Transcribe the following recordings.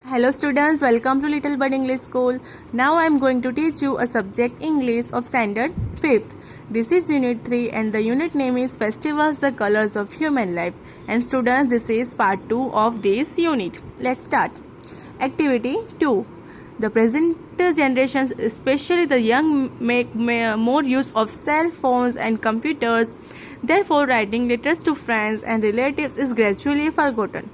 Hello students, welcome to Little Bird English School. Now I am going to teach you a subject English of standard 5th. This is unit 3 and the unit name is Festivals, the Colors of Human Life. And students, this is part 2 of this unit. Let's start. Activity 2. The present generations, especially the young, make more use of cell phones and computers. Therefore, writing letters to friends and relatives is gradually forgotten.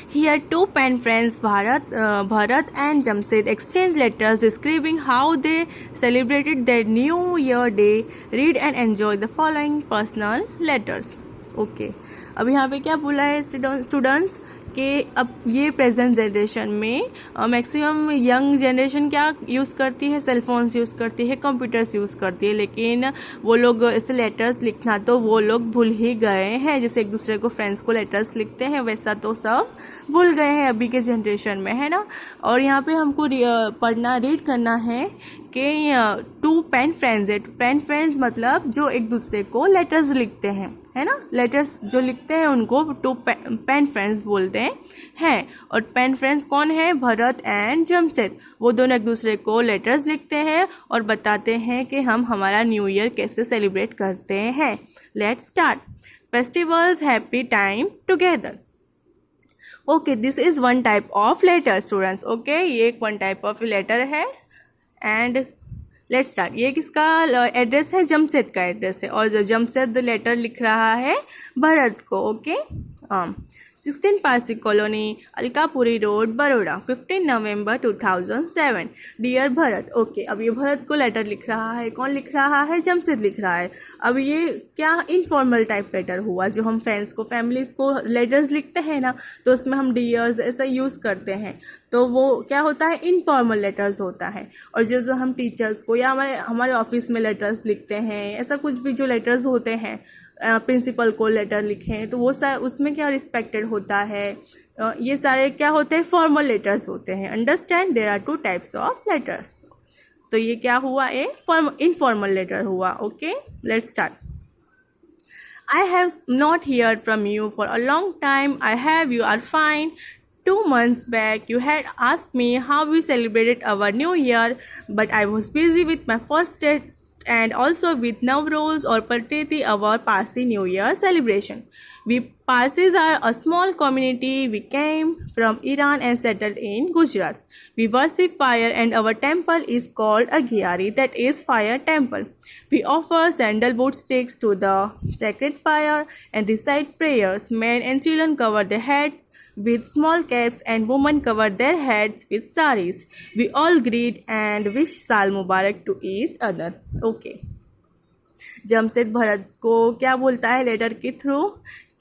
Here, two pen friends, Bharat and Jamshed, exchanged letters describing how they celebrated their New Year day. Read and enjoy the following personal letters. Okay अब यहाँ पे क्या बोला है students कि अब ये present generation में मैक्सिमम यंग जनरेशन क्या यूज़ करती है, सेलफोन्स यूज़ करती है, कंप्यूटर्स यूज़ करती है, लेकिन वो लोग ऐसे लेटर्स लिखना तो वो लोग भूल ही गए हैं. जैसे एक दूसरे को फ्रेंड्स को लेटर्स लिखते हैं वैसा तो सब भूल गए हैं अभी के जनरेशन में, है ना. और यहाँ पे हमको रीड करना है कि टू पेन फ्रेंड्स है. पेन फ्रेंड्स मतलब जो एक दूसरे को लेटर्स लिखते हैं, है ना. लेटर्स जो लिखते हैं उनको टू पेन फ्रेंड्स बोलते हैं. और पेन फ्रेंड्स कौन है? भरत एंड जमशेद. वो दोनों एक दूसरे को लेटर्स लिखते हैं और बताते हैं कि हम हमारा न्यू ईयर कैसे सेलिब्रेट करते हैं. Let's start. Festivals, happy time together. Okay, this is one type of letter students. Okay, ये एक वन टाइप ऑफ लेटर है. And let's start. ये किसका एड्रेस है? जमशेद का एड्रेस है. और जो जमशेद लेटर लिख रहा है भरत को. Okay, 16 Parsi colony, Alkapuri road, Baroda, 15 नवंबर 2007. डियर भरत. ओके, अब ये भरत को लेटर लिख रहा है. कौन लिख रहा है? जमशेद लिख रहा है. अब ये क्या इनफॉर्मल टाइप लेटर हुआ. जो हम फ्रेंड्स को, फैमिलीज को लेटर्स लिखते हैं ना, तो उसमें हम डियर्स ऐसा यूज़ करते हैं, तो वो क्या होता है? इनफॉर्मल लेटर्स होता है. और जो हम टीचर्स को या हमारे ऑफिस में लेटर्स लिखते हैं, ऐसा कुछ भी जो लेटर्स होते हैं, प्रिंसिपल को लेटर लिखें, तो वो उसमें क्या रिस्पेक्टेड होता है. ये सारे क्या होते हैं? फॉर्मल लेटर्स होते हैं. Understand, there are two types of letters. तो ये क्या हुआ? इनफॉर्मल लेटर हुआ. Okay, let's start. I have not heard from you for a long time. I have you are fine. 2 months back, you had asked me how we celebrated our new year, but I was busy with my first test and also with Navroz or Parteti, our Parsi New Year celebration. We Parsis are a small community. We came from Iran and settled in Gujarat. We worship fire and our temple is called Aghiyari, that is fire temple. We offer sandalwood sticks to the sacred fire and recite prayers. Men and children cover their heads with small caps and women cover their heads with saris. We all greet and wish Saal Mubarak to each other. Okay. Jamshed Bharat को क्या बोलता है letter के through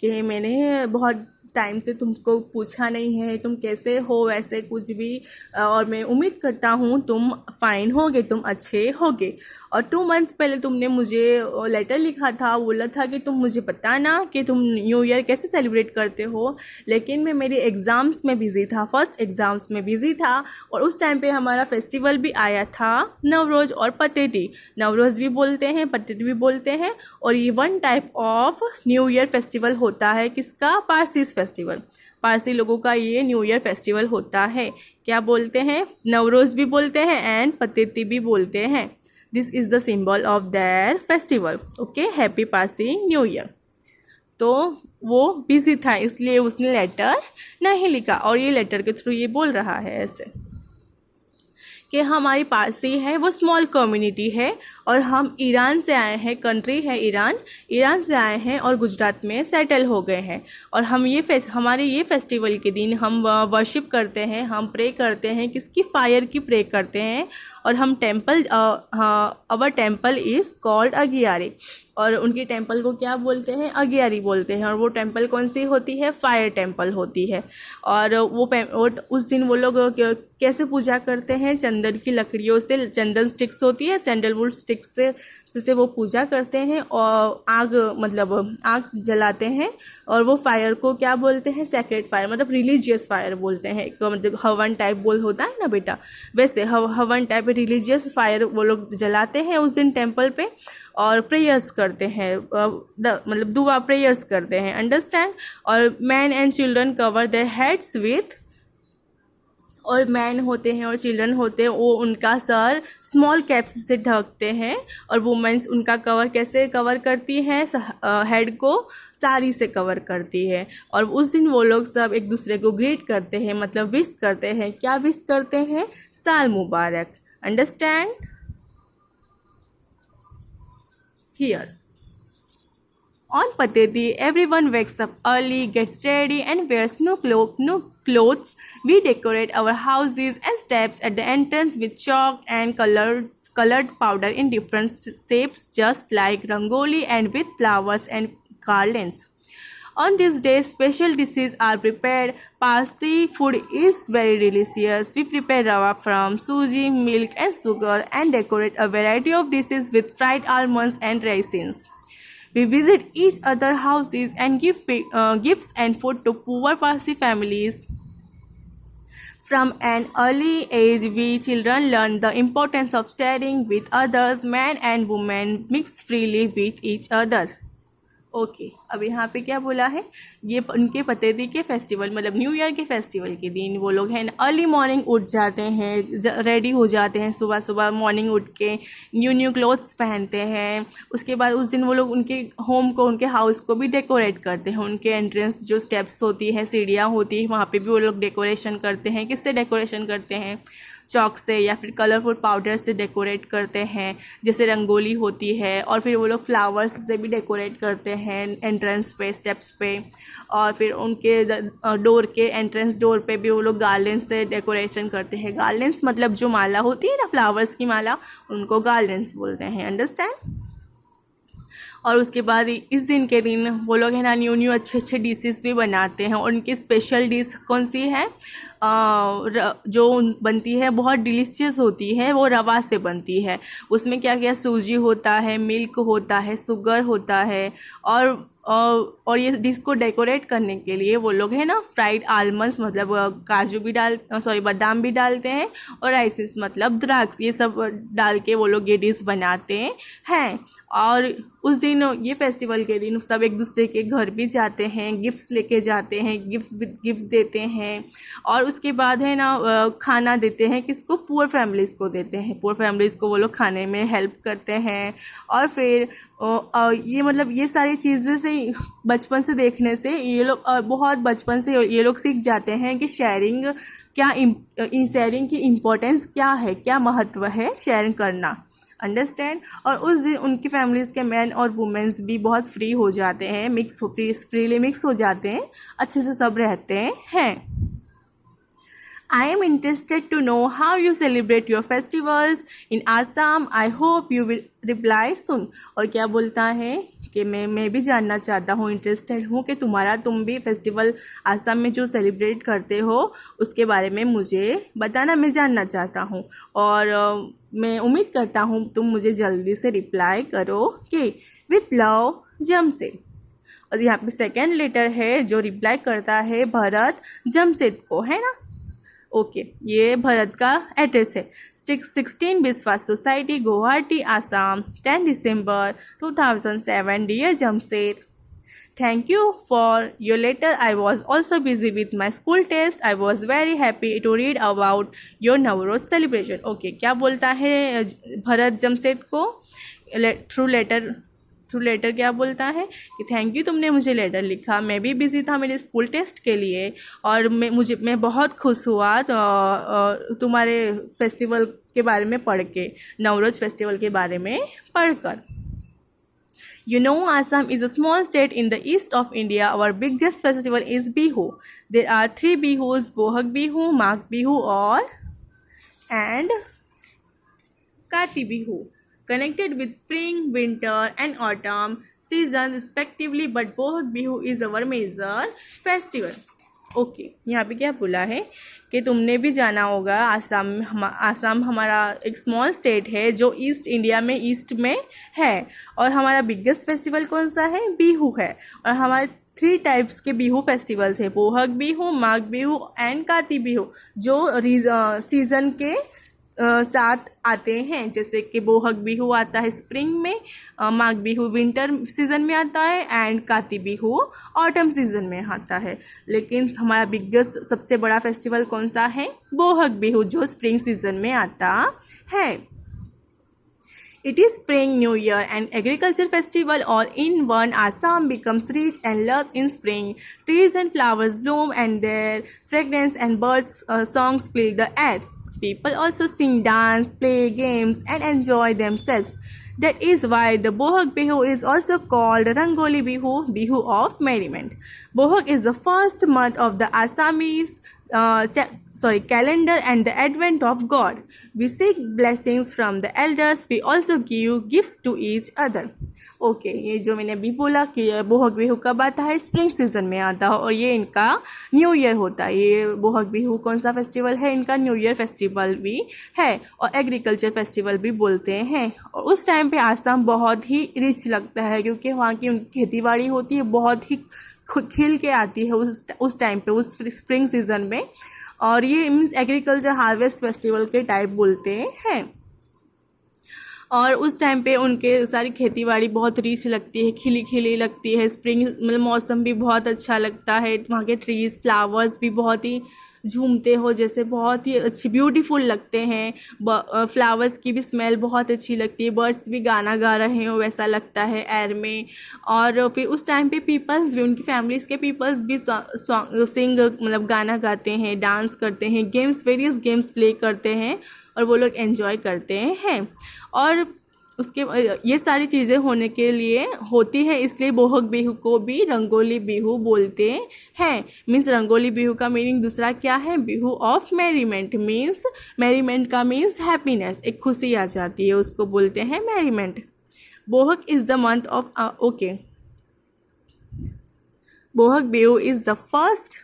कि मैंने बहुत time से तुमको पूछा नहीं है तुम कैसे हो, वैसे कुछ भी, और मैं उम्मीद करता हूँ तुम फाइन होगे, तुम अच्छे होगे. और 2 मंथ्स पहले तुमने मुझे लेटर लिखा था, बोला था कि तुम मुझे बताना कि तुम न्यू ईयर कैसे सेलिब्रेट करते हो. लेकिन मैं मेरी एग्ज़ाम्स में बिज़ी था, फर्स्ट एग्ज़ाम्स में बिज़ी था, और उस टाइम पे हमारा फेस्टिवल भी आया था, नवरोज़ और पटेटी. नवरोज़ भी बोलते हैं, पटेटी भी बोलते हैं. और ये one type of new year festival होता है. किसका? Parsis festival. पारसी लोगों का ये न्यू ईयर फेस्टिवल होता है. क्या बोलते हैं? नवरोज़ भी बोलते हैं एंड पतेती भी बोलते हैं. This is the symbol of their festival. Okay, happy Parsi new year. तो वो बिजी था इसलिए उसने लेटर नहीं लिखा, और ये लेटर के थ्रू ये बोल रहा है ऐसे कि हमारी पारसी है वो स्मॉल कम्युनिटी है और हम ईरान से आए हैं. कंट्री है ईरान से आए हैं और गुजरात में सेटल हो गए हैं. और हम हमारे ये फेस्टिवल के दिन हम वर्शिप करते हैं, हम प्रे करते हैं. किसकी? फायर की प्रे करते हैं. और हम temple, our temple is called Agiyari. और उनकी टेम्पल को क्या बोलते हैं? अघियारी बोलते हैं. और वो टेम्पल कौन सी होती है? फायर टेम्पल होती है. और उस दिन वो लोग कैसे पूजा करते हैं? चंदन की लकड़ियों से, चंदन स्टिक्स होती है, सैंडलवुड स्टिक्स से वो पूजा करते हैं. और आग जलाते हैं. और वो फायर को क्या बोलते हैं? सेक्रेड फायर, मतलब रिलीजियस फायर बोलते हैं. मतलब हवन टाइप बोल होता है ना बेटा, वैसे हवन टाइप रिलीजियस फायर वो लोग जलाते हैं उस दिन टेम्पल पे. और प्रेयर्स करते हैं, मतलब दुआ प्रेयर्स करते हैं. अंडरस्टैंड. और man and children cover their heads with और मैन होते हैं और चिल्ड्रन होते हैं वो उनका सर स्मॉल कैप्स से ढकते हैं, और वुमेन्स उनका कवर कैसे कवर करती हैं, हेड को साड़ी से कवर करती है। और उस दिन वो लोग सब एक दूसरे को ग्रीट करते हैं, मतलब विश करते हैं। क्या विश करते हैं? साल मुबारक। Understand here. On Pateti, everyone wakes up early, gets ready, and wears new clothes. We decorate our houses and steps at the entrance with chalk and colored powder in different shapes, just like rangoli, and with flowers and garlands. On this day, special dishes are prepared. Parsi food is very delicious. We prepare rava from suji, milk, and sugar, and decorate a variety of dishes with fried almonds and raisins. We visit each other's houses and give gifts and food to poor Parsi families. From an early age, we children learn the importance of sharing with others. Men and women mix freely with each other. Okay अब यहाँ पे क्या बोला है, ये उनके पतेती के festival मतलब न्यू ईयर के फेस्टिवल के दिन वो लोग हैं अर्ली मॉर्निंग उठ जाते हैं, रेडी हो जाते हैं, सुबह सुबह मॉर्निंग उठ के न्यू क्लोथ्स पहनते हैं। उसके बाद उस दिन वो लोग उनके होम को, उनके हाउस को भी डेकोरेट करते हैं। उनके एंट्रेंस जो स्टेप्स होती है, सीढ़ियाँ होती है, वहाँ पे भी वो लोग डेकोरेशन करते हैं। किससे डेकोरेशन करते हैं? चॉक से या फिर कलरफुल पाउडर से डेकोरेट करते हैं, जैसे रंगोली होती है। और फिर वो लोग फ्लावर्स से भी डेकोरेट करते हैं एंट्रेंस पे, स्टेप्स पे। और फिर उनके डोर के एंट्रेंस डोर पे भी वो लोग गार्लेंस से डेकोरेशन करते हैं। गार्लेंस मतलब जो माला होती है ना, फ्लावर्स की माला, उनको गार्लेंस बोलते हैं। अंडरस्टैंड। और उसके बाद इस दिन के दिन वो लोग है ना न्यू अच्छे डिशेस भी बनाते हैं। और उनकी स्पेशल डिश कौन सी है? जो बनती है बहुत डिलीशियस होती है, वो रवा से बनती है। उसमें क्या क्या सूजी होता है, मिल्क होता है, शुगर होता है। और ये डिश को डेकोरेट करने के लिए वो लोग है ना फ्राइड आलमंड्स मतलब काजू भी बादाम भी डालते हैं, और राइसिस मतलब द्राक्ष, ये सब डाल के वो लोग ये डिश बनाते हैं। और उस दिन ये फेस्टिवल के दिन सब एक दूसरे के घर भी जाते हैं, गिफ्ट्स लेके जाते हैं, गिफ्ट्स देते हैं। और उसके बाद है ना खाना देते हैं, किसको? पुअर फैमिलीज़ को देते हैं। पुअर फैमिलीज़ को वो लोग खाने में हेल्प करते हैं। और फिर ये मतलब ये सारी चीज़ें से बचपन से देखने से ये लोग बहुत बचपन से ये लोग सीख जाते हैं कि शेयरिंग शेयरिंग की इम्पोर्टेंस क्या है, क्या महत्व है शेयरिंग करना। अंडरस्टैंड। और उस दिन उनकी फैमिलीज़ के मैन और वुमेन्स भी बहुत फ्री हो जाते हैं, फ्रीली मिक्स हो जाते हैं, अच्छे से सब रहते हैं। I am interested to know how you celebrate your festivals in Assam. I hope you will reply soon. और क्या बोलता है कि मैं भी जानना चाहता हूँ, इंटरेस्टेड हूँ कि तुम भी फेस्टिवल आसाम में जो सेलिब्रेट करते हो उसके बारे में मुझे बताना, मैं जानना चाहता हूँ। और मैं उम्मीद करता हूँ तुम मुझे जल्दी से रिप्लाई करो कि विथ लव जमशेद। और यहाँ पे सेकेंड लेटर है जो रिप्लाई करता है भरत जमशेद को, है ना। ओके ये भरत का एड्रेस है 16 विश्वास society, Guwahati, Assam, 10 December 2007. Dear Jamshed, thank you for your letter. I was also busy with my school test. I was very happy to read about your Navroz celebration. Okay, क्या बोलता है भरत जमशेद को थ्रू लेटर क्या बोलता है कि थैंक यू, तुमने मुझे लेटर लिखा। मैं भी बिज़ी था मेरे स्कूल टेस्ट के लिए, और मैं बहुत खुश हुआ तुम्हारे फेस्टिवल के बारे में पढ़ के, नवरोज फेस्टिवल के बारे में पढ़कर। You know, Assam is a small state in the east of India. Our biggest festival is Bihu. There are 3 Bihus: Bohag Bihu, Magh Bihu, and Kati Bihu, connected with spring, winter, and autumn seasons respectively. But Bohag Bihu is our major festival. Okay यहाँ पे क्या बोला है कि तुमने भी जाना होगा आसाम हमारा एक स्मॉल स्टेट है जो ईस्ट इंडिया में ईस्ट में है, और हमारा बिगेस्ट फेस्टिवल कौन सा है? बिहू है। और हमारे 3 टाइप्स के बिहू फेस्टिवल्स है, बोहग बिहू, माघ बिहू एंड काती बिहू, जो सीज़न के साथ आते हैं, जैसे कि बोहग बिहू आता है स्प्रिंग में, माघ बिहू विंटर सीजन में आता है एंड काती बिहू ऑटम सीजन में आता है। लेकिन हमारा बिगेस्ट सबसे बड़ा फेस्टिवल कौन सा है? बोहग बिहू, जो स्प्रिंग सीजन में आता है। It is spring, new year and agriculture festival all in one. Assam becomes rich and lush in spring. Trees and flowers bloom and their fragrance and birds' songs fill the air. People also sing, dance, play games and enjoy themselves. That is why the Bohag Bihu is also called Rangoli Bihu, Bihu of Merriment. Bohag is the first month of the Assamese calendar and the advent of God. We seek blessings from the elders. We also give gifts to each other. Okay, ये जो मैंने अभी बोला कि बोहग बिहू कब आता है? Spring season में आता है और ये इनका न्यू ईयर होता है। ये बोहग बिहू कौन सा फेस्टिवल है? इनका न्यू ईयर फेस्टिवल भी है और एग्रीकल्चर फेस्टिवल भी बोलते हैं। और उस टाइम पे आसाम बहुत ही रिच लगता है क्योंकि वहाँ की उनकी खेती बाड़ी होती है, बहुत ही खिल के आती है उस टाइम पे, उस स्प्रिंग सीजन में। और ये मीन्स एग्रीकल्चर हार्वेस्ट फेस्टिवल के टाइप बोलते हैं। और उस टाइम पे उनके सारी खेती बाड़ी बहुत रिच लगती है, खिली खिली लगती है। स्प्रिंग मतलब मौसम भी बहुत अच्छा लगता है, वहाँ के ट्रीज फ्लावर्स भी बहुत ही झूमते हो जैसे, बहुत ही अच्छी ब्यूटीफुल लगते हैं। फ्लावर्स की भी स्मेल बहुत अच्छी लगती है, बर्ड्स भी गाना गा रहे हो वैसा लगता है एयर में। और फिर उस टाइम पे पीपल्स भी, उनकी फैमिलीज़ के पीपल्स भी सिंग मतलब गाना गाते हैं, डांस करते हैं, वेरियस गेम्स प्ले करते हैं और वो लोग एंजॉय करते हैं। और उसके ये सारी चीज़ें होने के लिए होती है, इसलिए बोहग बिहू को भी रंगोली बिहू बोलते हैं। मीन्स रंगोली बिहू का मीनिंग दूसरा क्या है? Bihu of merriment, means merriment का मीन्स हैप्पीनेस, एक खुशी आ जाती है, उसको बोलते हैं merriment. Bohag is the month of okay, Bohag Bihu is the first,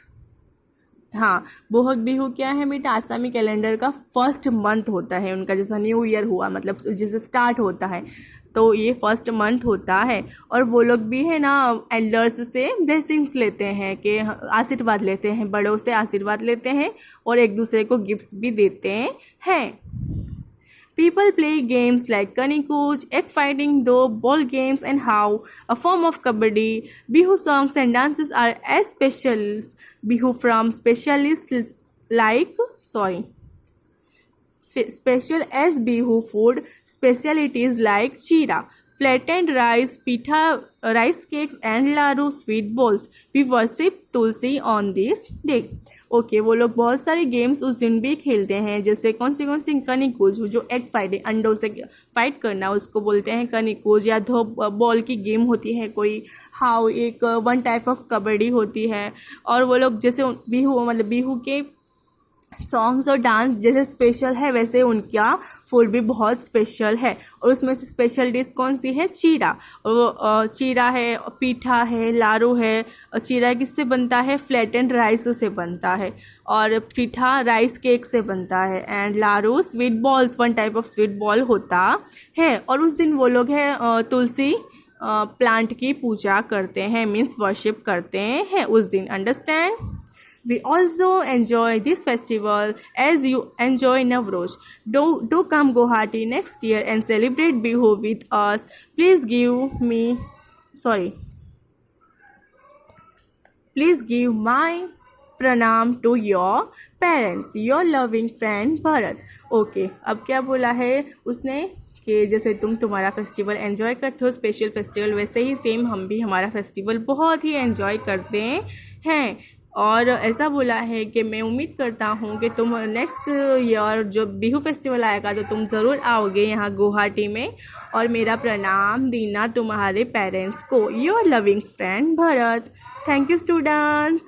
हाँ, बोहग बिहू क्या है बेटा? आसामी कैलेंडर का फर्स्ट मंथ होता है उनका, जैसा न्यू ईयर हुआ मतलब जैसे स्टार्ट होता है, तो ये फर्स्ट मंथ होता है। और वो लोग भी है ना एल्डर्स से ब्लेसिंग्स लेते हैं, कि आशीर्वाद लेते हैं, बड़ों से आशीर्वाद लेते हैं और एक दूसरे को गिफ्ट्स भी देते हैं। People play games like Kanikuj, egg fighting, though, ball games and how, a form of kabaddi. Bihu songs and dances are as Bihu from specialists like, special as Bihu food specialities like chira, flattened rice, pitha, rice cakes and laru, sweet balls. We worship Tulsi on this day. Okay, वो लोग बहुत सारे games उस दिन भी खेलते हैं, जैसे कौन सी कनिकुज, जो एग फाइटिंग, अंडों से फाइट करना, उसको बोलते हैं कनिकुज। या धो बॉल की गेम होती है कोई, हाउ एक वन टाइप ऑफ कबड्डी होती है। और वो लोग जैसे बिहू मतलब बिहू के सॉन्ग्स और डांस जैसे स्पेशल है, वैसे उनका फूड भी बहुत स्पेशल है। और उसमें से स्पेशल डिश कौन सी है? चीरा। और वो चीरा है, पीठा है, लारू है। और चीरा किससे बनता है? फ्लैटेंड राइस से बनता है। और पीठा राइस केक से बनता है। And laru sweet balls, one type of sweet ball होता है। और उस दिन वो लोग है तुलसी प्लांट की पूजा करते हैं, मीन्स वर्शिप करते हैं उस दिन। Understand? We also enjoy this festival as you enjoy Navroz. Do come Guwahati next year and celebrate Bihu with us. Please give my pranam to your parents. Your loving friend Bharat. Okay, अब क्या बोला है उसने कि जैसे तुम्हारा festival enjoy करते हो, स्पेशल फेस्टिवल, वैसे ही सेम हम भी हमारा फेस्टिवल बहुत ही एंजॉय करते हैं। और ऐसा बोला है कि मैं उम्मीद करता हूँ कि तुम नेक्स्ट ईयर जो बिहू फेस्टिवल आएगा तो तुम ज़रूर आओगे यहाँ गुवाहाटी में। और मेरा प्रणाम देना तुम्हारे पेरेंट्स को। Your loving friend Bharat. Thank you students.